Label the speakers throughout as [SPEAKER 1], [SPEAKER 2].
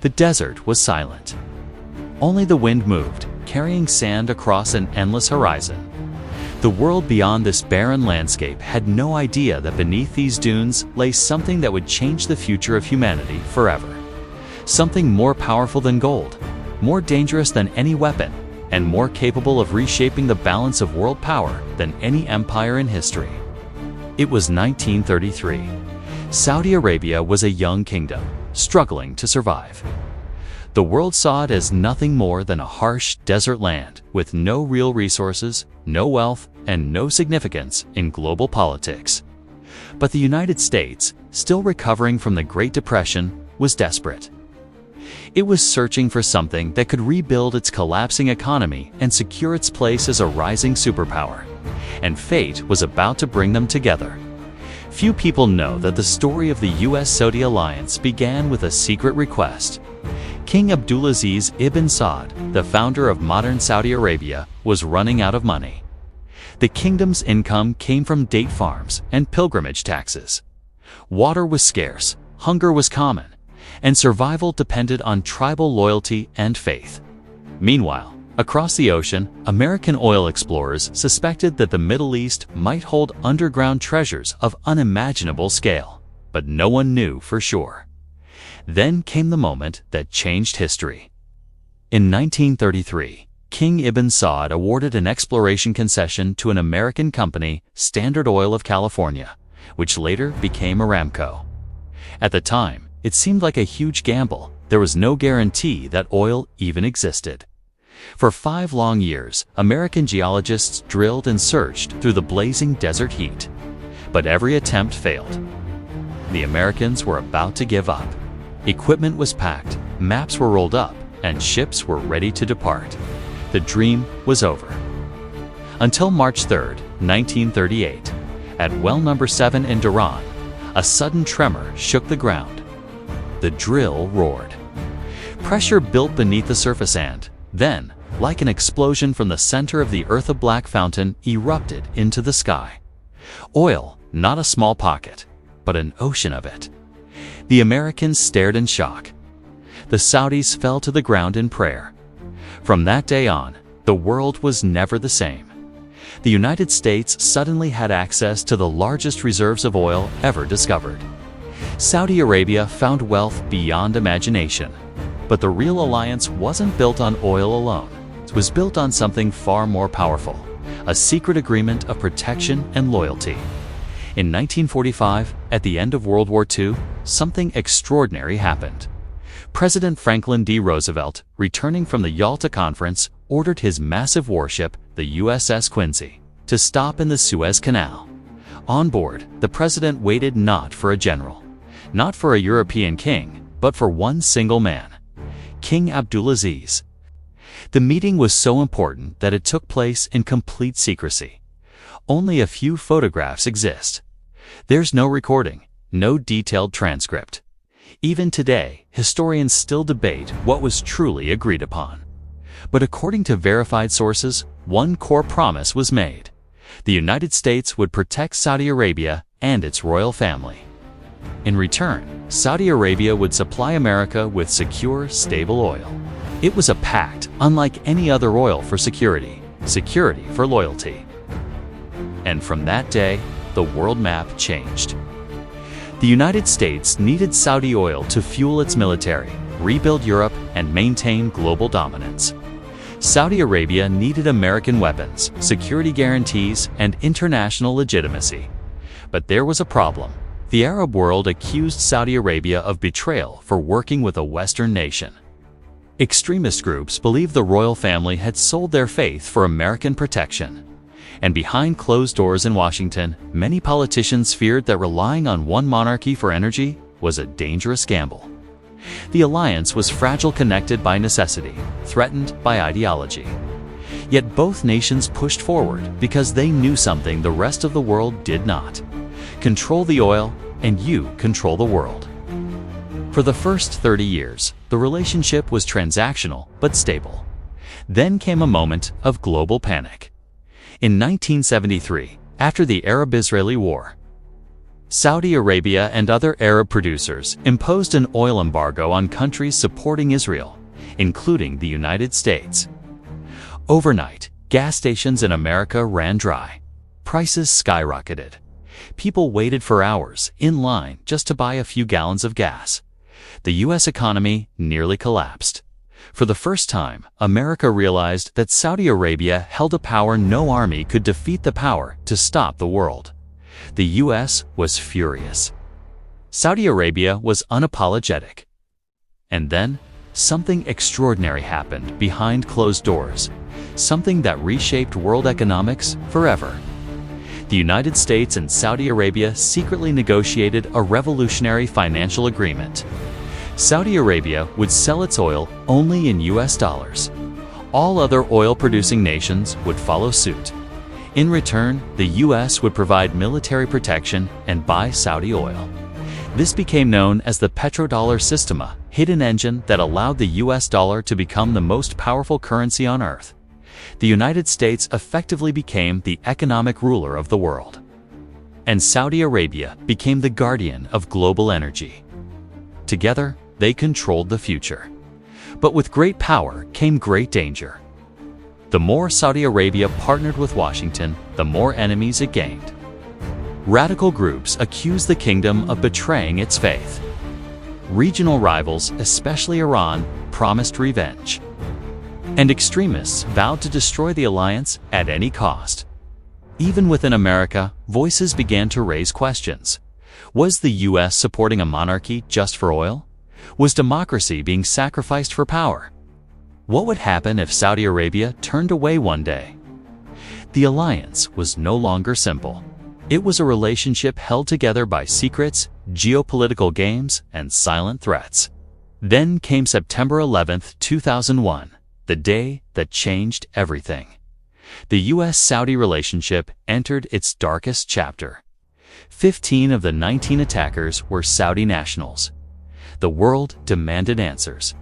[SPEAKER 1] The desert was silent. Only the wind moved, carrying sand across an endless horizon. The world beyond this barren landscape had no idea that beneath these dunes lay something that would change the future of humanity forever. Something more powerful than gold, more dangerous than any weapon, and more capable of reshaping the balance of world power than any empire in history. It was 1933. Saudi Arabia was a young kingdom, struggling to survive. The world saw it as nothing more than a harsh desert land with no real resources, no wealth, and no significance in global politics. But the United States, still recovering from the Great Depression, was desperate. It was searching for something that could rebuild its collapsing economy and secure its place as a rising superpower. And fate was about to bring them together. Few people know that the story of the US-Saudi alliance began with a secret request. King Abdulaziz ibn Saud, the founder of modern Saudi Arabia, was running out of money. The kingdom's income came from date farms and pilgrimage taxes. Water was scarce, hunger was common, and survival depended on tribal loyalty and faith. Meanwhile, across the ocean, American oil explorers suspected that the Middle East might hold underground treasures of unimaginable scale, but no one knew for sure. Then came the moment that changed history. In 1933, King Ibn Saud awarded an exploration concession to an American company, Standard Oil of California, which later became Aramco. At the time, it seemed like a huge gamble. There was no guarantee that oil even existed. For 5 long years, American geologists drilled and searched through the blazing desert heat. But every attempt failed. The Americans were about to give up. Equipment was packed, maps were rolled up, and ships were ready to depart. The dream was over. Until March 3, 1938, at well number 7 in Dhahran, a sudden tremor shook the ground. The drill roared. Pressure built beneath the surface and, then, like an explosion from the center of the earth, a black fountain erupted into the sky. Oil, not a small pocket, but an ocean of it. The Americans stared in shock. The Saudis fell to the ground in prayer. From that day on, the world was never the same. The United States suddenly had access to the largest reserves of oil ever discovered. Saudi Arabia found wealth beyond imagination. But the real alliance wasn't built on oil alone. It was built on something far more powerful, a secret agreement of protection and loyalty. In 1945, at the end of World War II, something extraordinary happened. President Franklin D. Roosevelt, returning from the Yalta Conference, ordered his massive warship, the USS Quincy, to stop in the Suez Canal. On board, the president waited not for a general, not for a European king, but for one single man, King Abdulaziz. The meeting was so important that it took place in complete secrecy. Only a few photographs exist. There's no recording, no detailed transcript. Even today, historians still debate what was truly agreed upon. But according to verified sources, one core promise was made. The United States would protect Saudi Arabia and its royal family. In return, Saudi Arabia would supply America with secure, stable oil. It was a pact unlike any other oil for security for loyalty. And from that day, the world map changed. The United States needed Saudi oil to fuel its military, rebuild Europe, and maintain global dominance. Saudi Arabia needed American weapons, security guarantees, and international legitimacy. But there was a problem. The Arab world accused Saudi Arabia of betrayal for working with a Western nation. Extremist groups believed the royal family had sold their faith for American protection. And behind closed doors in Washington, many politicians feared that relying on one monarchy for energy was a dangerous gamble. The alliance was fragile, connected by necessity, threatened by ideology. Yet both nations pushed forward because they knew something the rest of the world did not. Control the oil, and you control the world. For the first 30 years, the relationship was transactional but stable. Then came a moment of global panic. In 1973, after the Arab-Israeli War, Saudi Arabia and other Arab producers imposed an oil embargo on countries supporting Israel, including the United States. Overnight, gas stations in America ran dry. Prices skyrocketed. People waited for hours in line just to buy a few gallons of gas. The U.S. economy nearly collapsed. For the first time, America realized that Saudi Arabia held a power no army could defeat, the power to stop the world. The U.S. was furious. Saudi Arabia was unapologetic. And then, something extraordinary happened behind closed doors, something that reshaped world economics forever. The United States and Saudi Arabia secretly negotiated a revolutionary financial agreement. Saudi Arabia would sell its oil only in U.S. dollars. All other oil-producing nations would follow suit. In return, the U.S. would provide military protection and buy Saudi oil. This became known as the petrodollar system, a hidden engine that allowed the U.S. dollar to become the most powerful currency on earth. The United States effectively became the economic ruler of the world. And Saudi Arabia became the guardian of global energy. Together, they controlled the future. But with great power came great danger. The more Saudi Arabia partnered with Washington, the more enemies it gained. Radical groups accused the kingdom of betraying its faith. Regional rivals, especially Iran, promised revenge. And extremists vowed to destroy the alliance at any cost. Even within America, voices began to raise questions. Was the U.S. supporting a monarchy just for oil? Was democracy being sacrificed for power? What would happen if Saudi Arabia turned away one day? The alliance was no longer simple. It was a relationship held together by secrets, geopolitical games, and silent threats. Then came September 11, 2001, the day that changed everything. The U.S.-Saudi relationship entered its darkest chapter. 15 of the 19 attackers were Saudi nationals. The world demanded answers.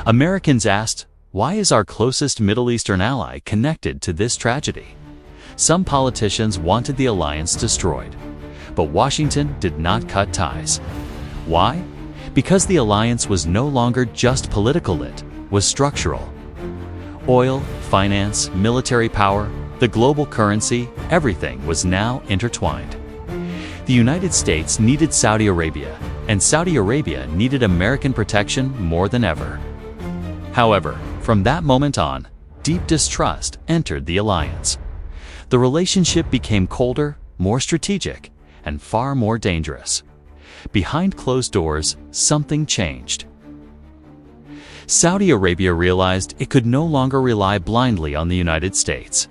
[SPEAKER 1] Americans asked, why is our closest Middle Eastern ally connected to this tragedy? Some politicians wanted the alliance destroyed, but Washington did not cut ties. Why? Because the alliance was no longer just political, it was structural. Oil, finance, military power, the global currency, everything was now intertwined. The United States needed Saudi Arabia, and Saudi Arabia needed American protection more than ever. However, from that moment on, deep distrust entered the alliance. The relationship became colder, more strategic, and far more dangerous. Behind closed doors, something changed. Saudi Arabia realized it could no longer rely blindly on the United States.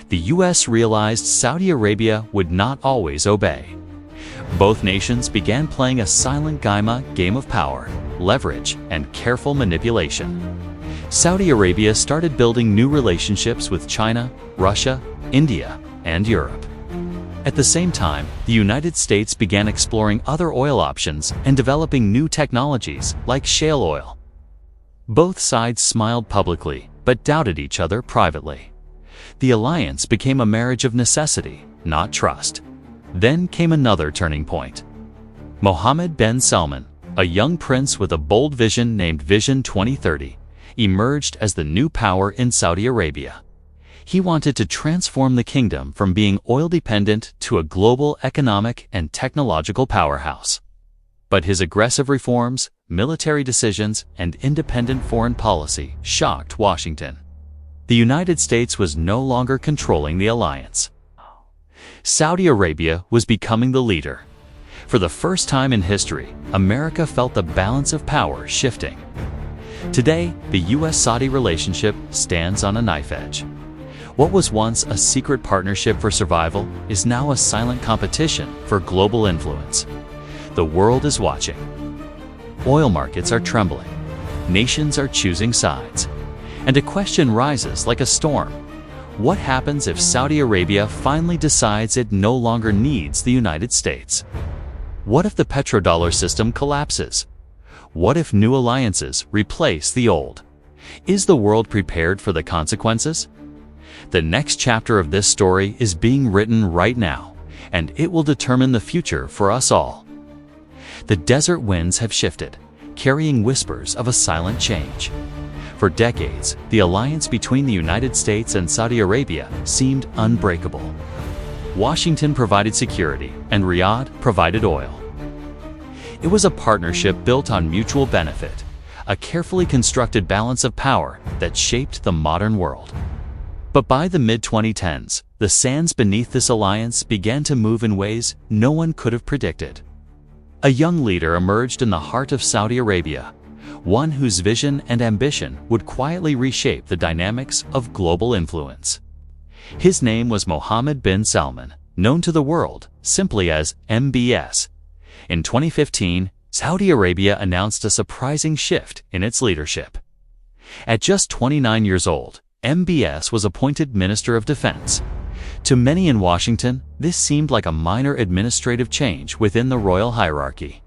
[SPEAKER 1] The U.S. realized Saudi Arabia would not always obey. Both nations began playing a silent game of power, leverage, and careful manipulation. Saudi Arabia started building new relationships with China, Russia, India, and Europe. At the same time, the United States began exploring other oil options and developing new technologies like shale oil. Both sides smiled publicly, but doubted each other privately. The alliance became a marriage of necessity, not trust. Then came another turning point. Mohammed bin Salman, a young prince with a bold vision named Vision 2030, emerged as the new power in Saudi Arabia. He wanted to transform the kingdom from being oil-dependent to a global economic and technological powerhouse. But his aggressive reforms, military decisions, and independent foreign policy shocked Washington. The United States was no longer controlling the alliance. Saudi Arabia was becoming the leader. For the first time in history, America felt the balance of power shifting. Today, the U.S.-Saudi relationship stands on a knife edge. What was once a secret partnership for survival is now a silent competition for global influence. The world is watching. Oil markets are trembling. Nations are choosing sides. And a question rises like a storm. What happens if Saudi Arabia finally decides it no longer needs the United States? What if the petrodollar system collapses? What if new alliances replace the old? Is the world prepared for the consequences? The next chapter of this story is being written right now, and it will determine the future for us all. The desert winds have shifted, carrying whispers of a silent change. For decades, the alliance between the United States and Saudi Arabia seemed unbreakable. Washington provided security, and Riyadh provided oil. It was a partnership built on mutual benefit, a carefully constructed balance of power that shaped the modern world. But by the mid-2010s, the sands beneath this alliance began to move in ways no one could have predicted. A young leader emerged in the heart of Saudi Arabia, one whose vision and ambition would quietly reshape the dynamics of global influence. His name was Mohammed bin Salman, known to the world simply as MBS. In 2015, Saudi Arabia announced a surprising shift in its leadership. At just 29 years old, MBS was appointed Minister of Defense. To many in Washington, this seemed like a minor administrative change within the royal hierarchy.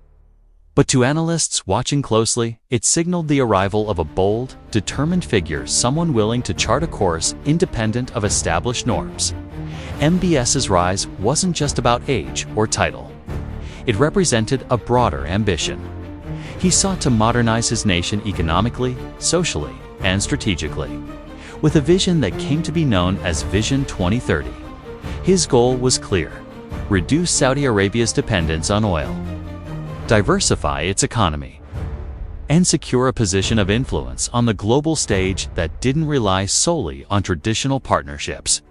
[SPEAKER 1] But to analysts watching closely, it signaled the arrival of a bold, determined figure, someone willing to chart a course independent of established norms. MBS's rise wasn't just about age or title. It represented a broader ambition. He sought to modernize his nation economically, socially, and strategically, with a vision that came to be known as Vision 2030. His goal was clear: reduce Saudi Arabia's dependence on oil, diversify its economy, and secure a position of influence on the global stage that didn't rely solely on traditional partnerships.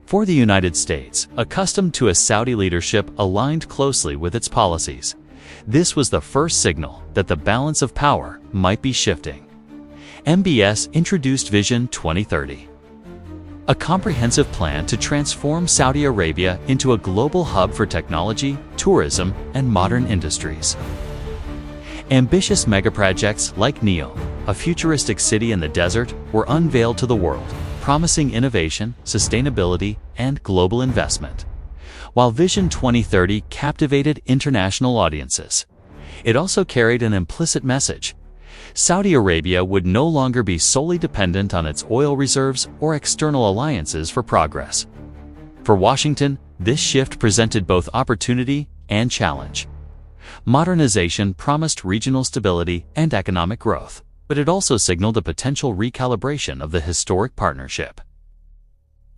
[SPEAKER 1] For the United States, accustomed to a Saudi leadership aligned closely with its policies, this was the first signal that the balance of power might be shifting. MBS introduced Vision 2030, a comprehensive plan to transform Saudi Arabia into a global hub for technology, tourism, and modern industries. Ambitious megaprojects like NEO, a futuristic city in the desert, were unveiled to the world, promising innovation, sustainability, and global investment. While Vision 2030 captivated international audiences, it also carried an implicit message: Saudi Arabia would no longer be solely dependent on its oil reserves or external alliances for progress. For Washington, this shift presented both opportunity and challenge. Modernization promised regional stability and economic growth, but it also signaled a potential recalibration of the historic partnership.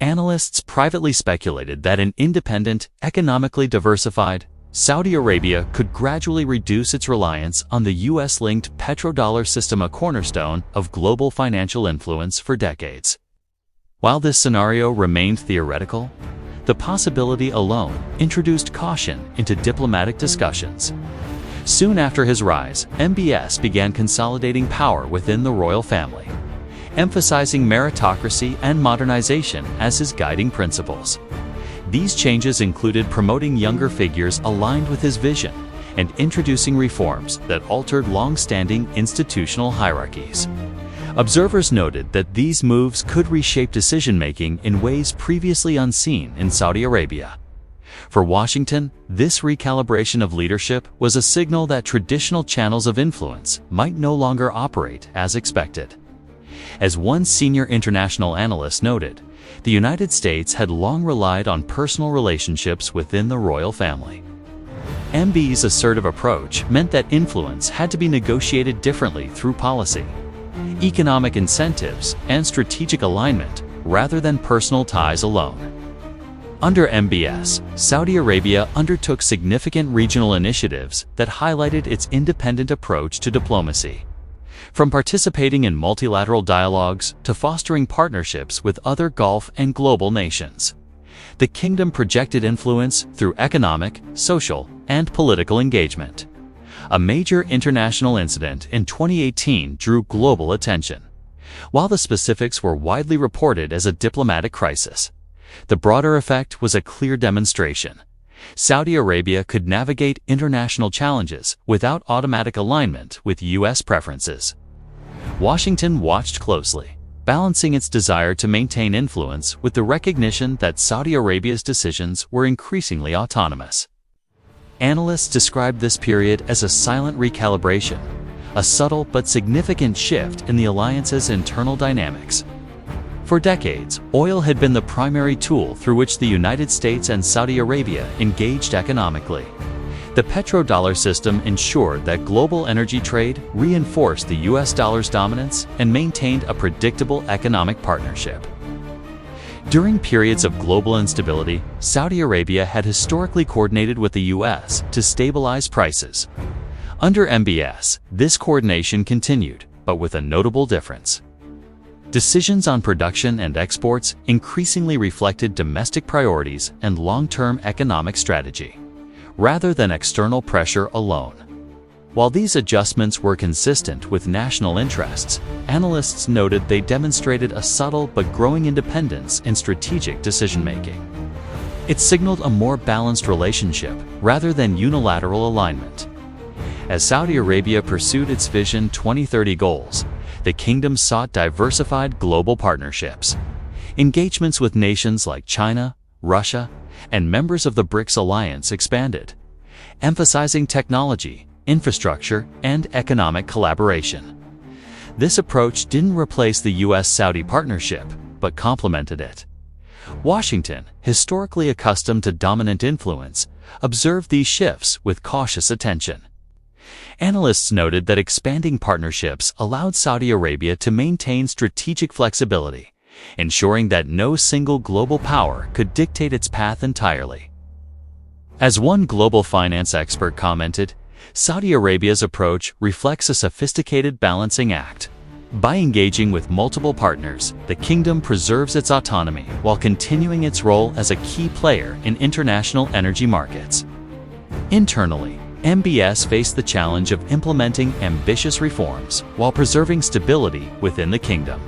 [SPEAKER 1] Analysts privately speculated that an independent, economically diversified Saudi Arabia could gradually reduce its reliance on the US-linked petrodollar system, a cornerstone of global financial influence for decades. While this scenario remained theoretical, the possibility alone introduced caution into diplomatic discussions. Soon after his rise, MBS began consolidating power within the royal family, emphasizing meritocracy and modernization as his guiding principles. These changes included promoting younger figures aligned with his vision and introducing reforms that altered long-standing institutional hierarchies. Observers noted that these moves could reshape decision-making in ways previously unseen in Saudi Arabia. For Washington, this recalibration of leadership was a signal that traditional channels of influence might no longer operate as expected. As one senior international analyst noted, the United States had long relied on personal relationships within the royal family. MB's assertive approach meant that influence had to be negotiated differently through policy, economic incentives, and strategic alignment, rather than personal ties alone. Under MBS, Saudi Arabia undertook significant regional initiatives that highlighted its independent approach to diplomacy. From participating in multilateral dialogues to fostering partnerships with other Gulf and global nations, the kingdom projected influence through economic, social, and political engagement. A major international incident in 2018 drew global attention. While the specifics were widely reported as a diplomatic crisis, the broader effect was a clear demonstration. Saudi Arabia could navigate international challenges without automatic alignment with U.S. preferences. Washington watched closely, balancing its desire to maintain influence with the recognition that Saudi Arabia's decisions were increasingly autonomous. Analysts described this period as a silent recalibration, a subtle but significant shift in the alliance's internal dynamics. For decades, oil had been the primary tool through which the United States and Saudi Arabia engaged economically. The petrodollar system ensured that global energy trade reinforced the US dollar's dominance and maintained a predictable economic partnership. During periods of global instability, Saudi Arabia had historically coordinated with the US to stabilize prices. Under MBS, this coordination continued, but with a notable difference. Decisions on production and exports increasingly reflected domestic priorities and long-term economic strategy, rather than external pressure alone. While these adjustments were consistent with national interests, analysts noted they demonstrated a subtle but growing independence in strategic decision-making. It signaled a more balanced relationship rather than unilateral alignment. As Saudi Arabia pursued its Vision 2030 goals, the kingdom sought diversified global partnerships. Engagements with nations like China, Russia, and members of the BRICS alliance expanded, emphasizing technology, infrastructure, and economic collaboration. This approach didn't replace the US-Saudi partnership, but complemented it. Washington, historically accustomed to dominant influence, observed these shifts with cautious attention. Analysts noted that expanding partnerships allowed Saudi Arabia to maintain strategic flexibility, ensuring that no single global power could dictate its path entirely. As one global finance expert commented, Saudi Arabia's approach reflects a sophisticated balancing act. By engaging with multiple partners, the kingdom preserves its autonomy while continuing its role as a key player in international energy markets. Internally, MBS faced the challenge of implementing ambitious reforms while preserving stability within the kingdom.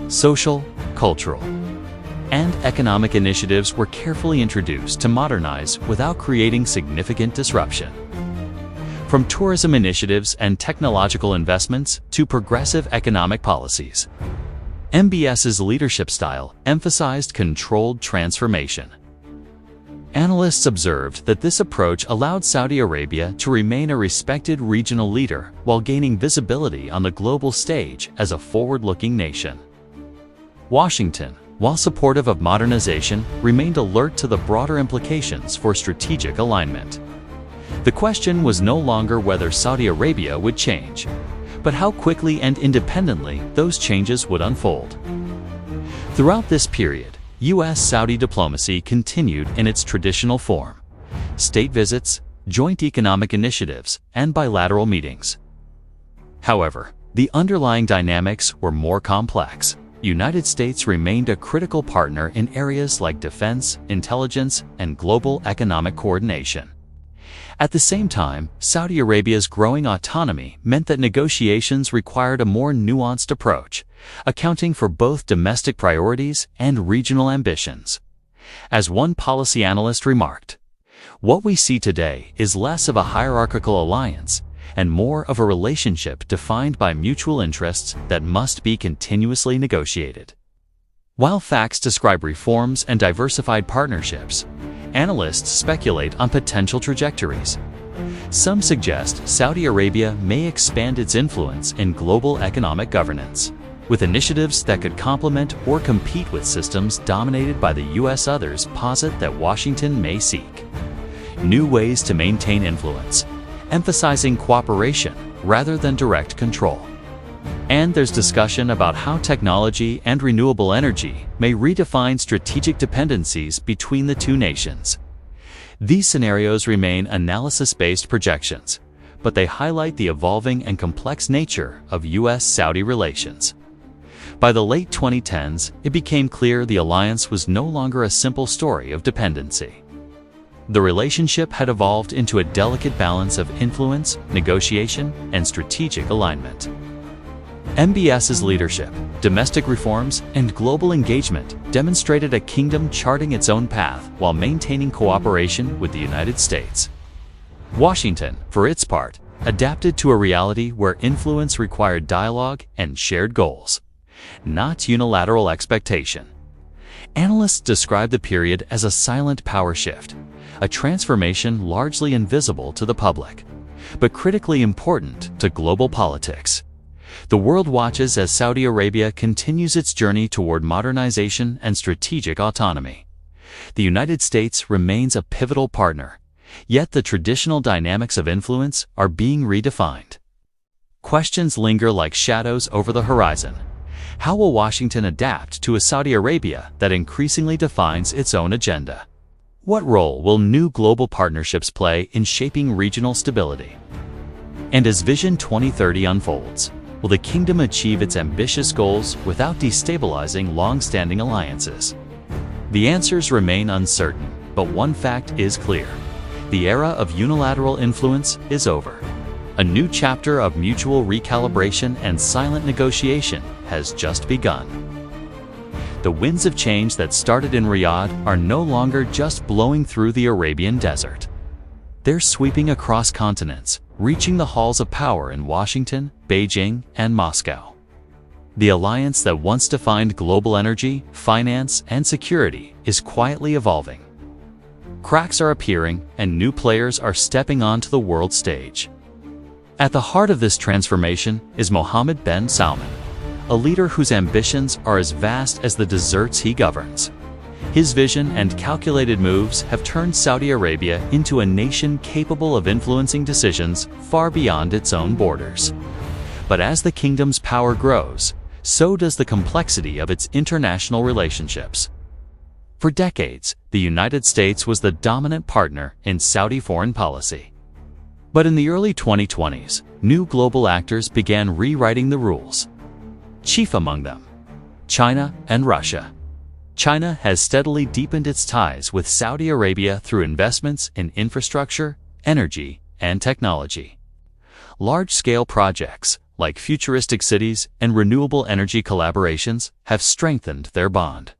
[SPEAKER 1] Social, cultural, and economic initiatives were carefully introduced to modernize without creating significant disruption. From tourism initiatives and technological investments to progressive economic policies, MBS's leadership style emphasized controlled transformation. Analysts observed that this approach allowed Saudi Arabia to remain a respected regional leader while gaining visibility on the global stage as a forward-looking nation. Washington, while supportive of modernization, remained alert to the broader implications for strategic alignment. The question was no longer whether Saudi Arabia would change, but how quickly and independently those changes would unfold. Throughout this period, US-Saudi diplomacy continued in its traditional form: state visits, joint economic initiatives, and bilateral meetings. However, the underlying dynamics were more complex. The United States remained a critical partner in areas like defense, intelligence, and global economic coordination. At the same time, Saudi Arabia's growing autonomy meant that negotiations required a more nuanced approach, accounting for both domestic priorities and regional ambitions. As one policy analyst remarked, "What we see today is less of a hierarchical alliance and more of a relationship defined by mutual interests that must be continuously negotiated." While facts describe reforms and diversified partnerships, analysts speculate on potential trajectories. Some suggest Saudi Arabia may expand its influence in global economic governance, with initiatives that could complement or compete with systems dominated by the US. Others posit that Washington may seek new ways to maintain influence, emphasizing cooperation rather than direct control. And there's discussion about how technology and renewable energy may redefine strategic dependencies between the two nations. These scenarios remain analysis-based projections, but they highlight the evolving and complex nature of US-Saudi relations. By the late 2010s, it became clear the alliance was no longer a simple story of dependency. The relationship had evolved into a delicate balance of influence, negotiation, and strategic alignment. MBS's leadership, domestic reforms, and global engagement demonstrated a kingdom charting its own path while maintaining cooperation with the United States. Washington, for its part, adapted to a reality where influence required dialogue and shared goals, not unilateral expectation. Analysts describe the period as a silent power shift, a transformation largely invisible to the public, but critically important to global politics. The world watches as Saudi Arabia continues its journey toward modernization and strategic autonomy. The United States remains a pivotal partner, yet the traditional dynamics of influence are being redefined. Questions linger like shadows over the horizon. How will Washington adapt to a Saudi Arabia that increasingly defines its own agenda? What role will new global partnerships play in shaping regional stability? And as Vision 2030 unfolds, will the kingdom achieve its ambitious goals without destabilizing long-standing alliances? The answers remain uncertain, but one fact is clear. The era of unilateral influence is over. A new chapter of mutual recalibration and silent negotiation has just begun. The winds of change that started in Riyadh are no longer just blowing through the Arabian desert. They're sweeping across continents, reaching the halls of power in Washington, Beijing, and Moscow. The alliance that once defined global energy, finance, and security is quietly evolving. Cracks are appearing, and new players are stepping onto the world stage. At the heart of this transformation is Mohammed bin Salman, a leader whose ambitions are as vast as the deserts he governs. His vision and calculated moves have turned Saudi Arabia into a nation capable of influencing decisions far beyond its own borders. But as the kingdom's power grows, so does the complexity of its international relationships. For decades, the United States was the dominant partner in Saudi foreign policy. But in the early 2020s, new global actors began rewriting the rules. Chief among them, China and Russia. China has steadily deepened its ties with Saudi Arabia through investments in infrastructure, energy, and technology. Large-scale projects, like futuristic cities and renewable energy collaborations, have strengthened their bond.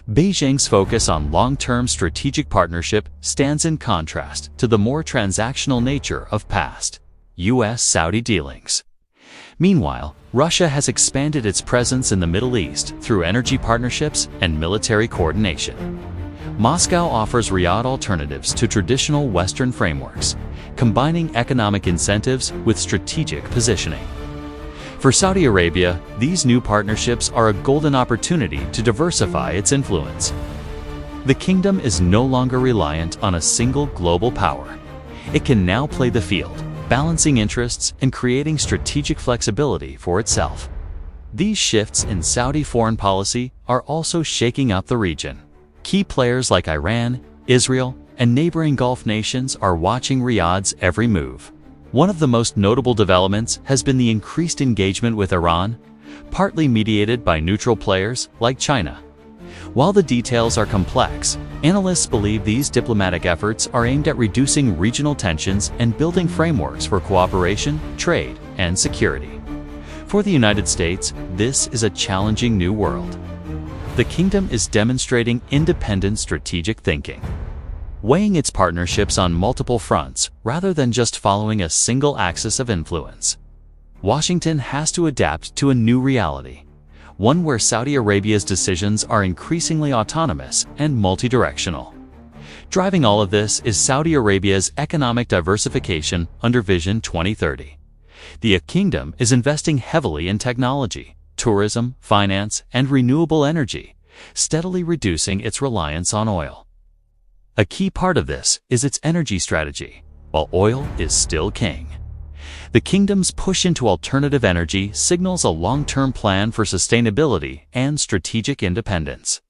[SPEAKER 1] Beijing's focus on long-term strategic partnership stands in contrast to the more transactional nature of past U.S.-Saudi dealings. Meanwhile, Russia has expanded its presence in the Middle East through energy partnerships and military coordination. Moscow offers Riyadh alternatives to traditional Western frameworks, combining economic incentives with strategic positioning. For Saudi Arabia, these new partnerships are a golden opportunity to diversify its influence. The kingdom is no longer reliant on a single global power. It can now play the field, balancing interests and creating strategic flexibility for itself. These shifts in Saudi foreign policy are also shaking up the region. Key players like Iran, Israel, and neighboring Gulf nations are watching Riyadh's every move. One of the most notable developments has been the increased engagement with Iran, partly mediated by neutral players like China. While the details are complex, analysts believe these diplomatic efforts are aimed at reducing regional tensions and building frameworks for cooperation, trade, and security. For the United States, this is a challenging new world. The kingdom is demonstrating independent strategic thinking, weighing its partnerships on multiple fronts rather than just following a single axis of influence. Washington has to adapt to a new reality, one where Saudi Arabia's decisions are increasingly autonomous and multidirectional. Driving all of this is Saudi Arabia's economic diversification under Vision 2030. The kingdom is investing heavily in technology, tourism, finance, and renewable energy, steadily reducing its reliance on oil. A key part of this is its energy strategy, while oil is still king. The kingdom's push into alternative energy signals a long-term plan for sustainability and strategic independence.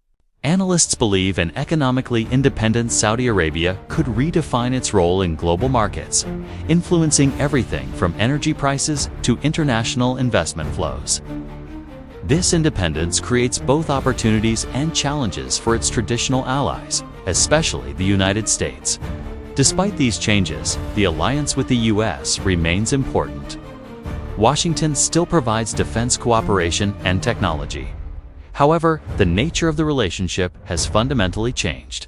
[SPEAKER 1] Analysts believe an economically independent Saudi Arabia could redefine its role in global markets, influencing everything from energy prices to international investment flows. This independence creates both opportunities and challenges for its traditional allies, especially the United States. Despite these changes, the alliance with the U.S. remains important. Washington still provides defense cooperation and technology. However, the nature of the relationship has fundamentally changed.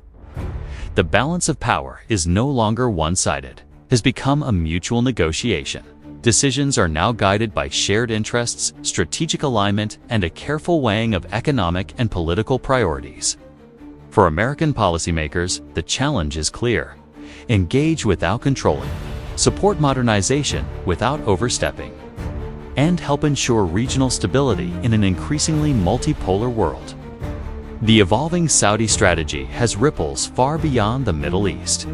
[SPEAKER 1] The balance of power is no longer one-sided, has become a mutual negotiation. Decisions are now guided by shared interests, strategic alignment, and a careful weighing of economic and political priorities. For American policymakers, the challenge is clear. Engage without controlling. Support modernization without overstepping. and help ensure regional stability in an increasingly multipolar world. The evolving Saudi strategy has ripples far beyond the Middle East.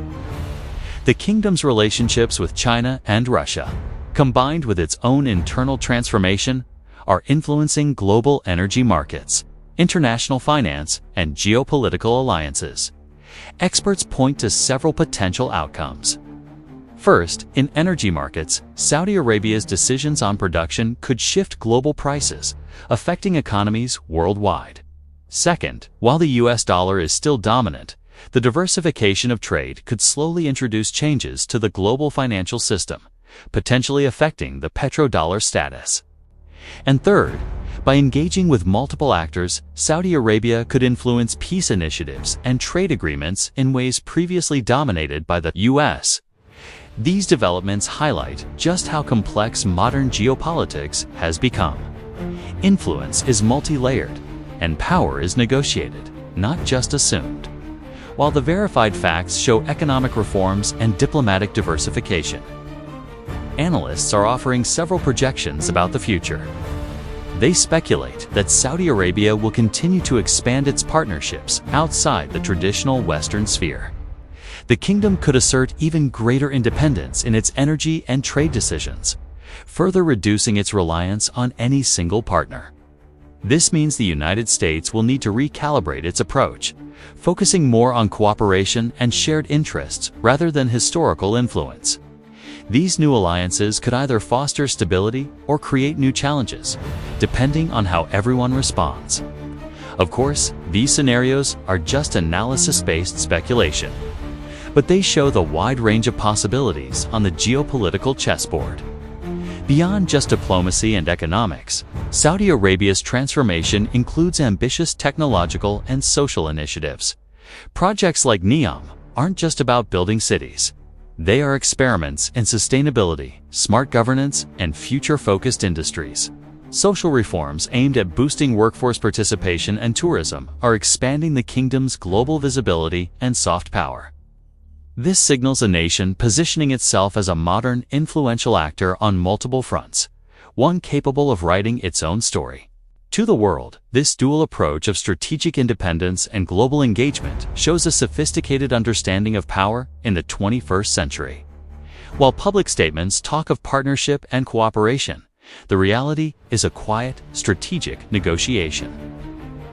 [SPEAKER 1] The kingdom's relationships with China and Russia, combined with its own internal transformation, are influencing global energy markets, international finance, and geopolitical alliances. Experts point to several potential outcomes. First, in energy markets, Saudi Arabia's decisions on production could shift global prices, affecting economies worldwide. Second, while the US dollar is still dominant, the diversification of trade could slowly introduce changes to the global financial system, potentially affecting the petrodollar status. And third, by engaging with multiple actors, Saudi Arabia could influence peace initiatives and trade agreements in ways previously dominated by the US. These developments highlight just how complex modern geopolitics has become. Influence is multi-layered, and power is negotiated, not just assumed. While the verified facts show economic reforms and diplomatic diversification, analysts are offering several projections about the future. They speculate that Saudi Arabia will continue to expand its partnerships outside the traditional Western sphere. The kingdom could assert even greater independence in its energy and trade decisions, further reducing its reliance on any single partner. This means the United States will need to recalibrate its approach, focusing more on cooperation and shared interests rather than historical influence. These new alliances could either foster stability or create new challenges, depending on how everyone responds. Of course, these scenarios are just analysis-based speculation, but they show the wide range of possibilities on the geopolitical chessboard. Beyond just diplomacy and economics, Saudi Arabia's transformation includes ambitious technological and social initiatives. Projects like NEOM aren't just about building cities. They are experiments in sustainability, smart governance, and future-focused industries. Social reforms aimed at boosting workforce participation and tourism are expanding the kingdom's global visibility and soft power. This signals a nation positioning itself as a modern, influential actor on multiple fronts, one capable of writing its own story. To the world, this dual approach of strategic independence and global engagement shows a sophisticated understanding of power in the 21st century. While public statements talk of partnership and cooperation, the reality is a quiet, strategic negotiation.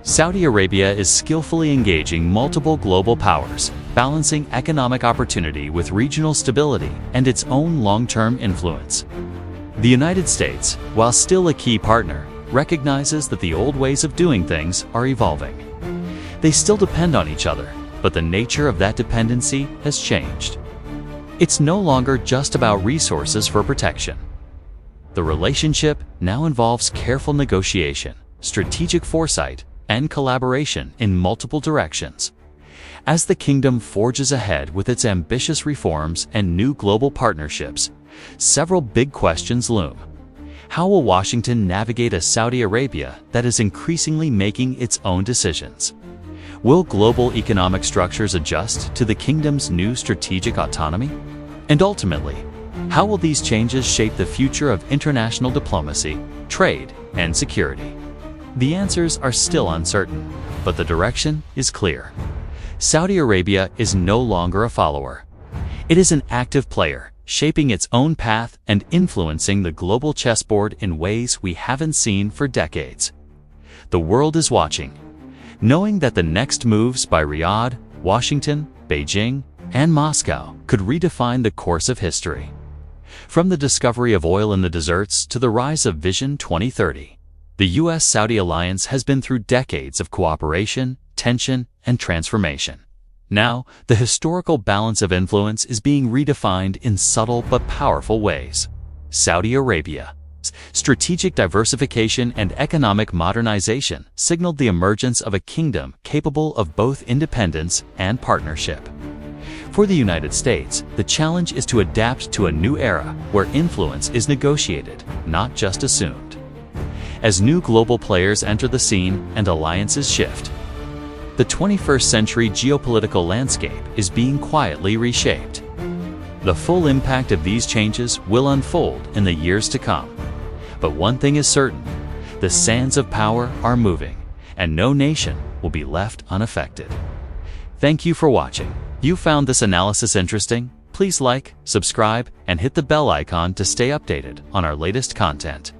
[SPEAKER 1] Saudi Arabia is skillfully engaging multiple global powers, balancing economic opportunity with regional stability and its own long-term influence. The United States, while still a key partner, recognizes that the old ways of doing things are evolving. They still depend on each other, but the nature of that dependency has changed. It's no longer just about resources for protection. The relationship now involves careful negotiation, strategic foresight, and collaboration in multiple directions. As the kingdom forges ahead with its ambitious reforms and new global partnerships, several big questions loom. How will Washington navigate a Saudi Arabia that is increasingly making its own decisions? Will global economic structures adjust to the kingdom's new strategic autonomy? And ultimately, how will these changes shape the future of international diplomacy, trade, and security? The answers are still uncertain, but the direction is clear. Saudi Arabia is no longer a follower. It is an active player, shaping its own path and influencing the global chessboard in ways we haven't seen for decades. The world is watching, knowing that the next moves by Riyadh, Washington, Beijing, and Moscow could redefine the course of history. From the discovery of oil in the deserts to the rise of Vision 2030, the US-Saudi alliance has been through decades of cooperation, tension, and transformation. Now, the historical balance of influence is being redefined in subtle but powerful ways. Saudi Arabia's strategic diversification and economic modernization signaled the emergence of a kingdom capable of both independence and partnership. For the United States, the challenge is to adapt to a new era where influence is negotiated, not just assumed. As new global players enter the scene and alliances shift, the 21st century geopolitical landscape is being quietly reshaped. The full impact of these changes will unfold in the years to come. But one thing is certain, the sands of power are moving, and no nation will be left unaffected. Thank you for watching. If you found this analysis interesting, please like, subscribe, and hit the bell icon to stay updated on our latest content.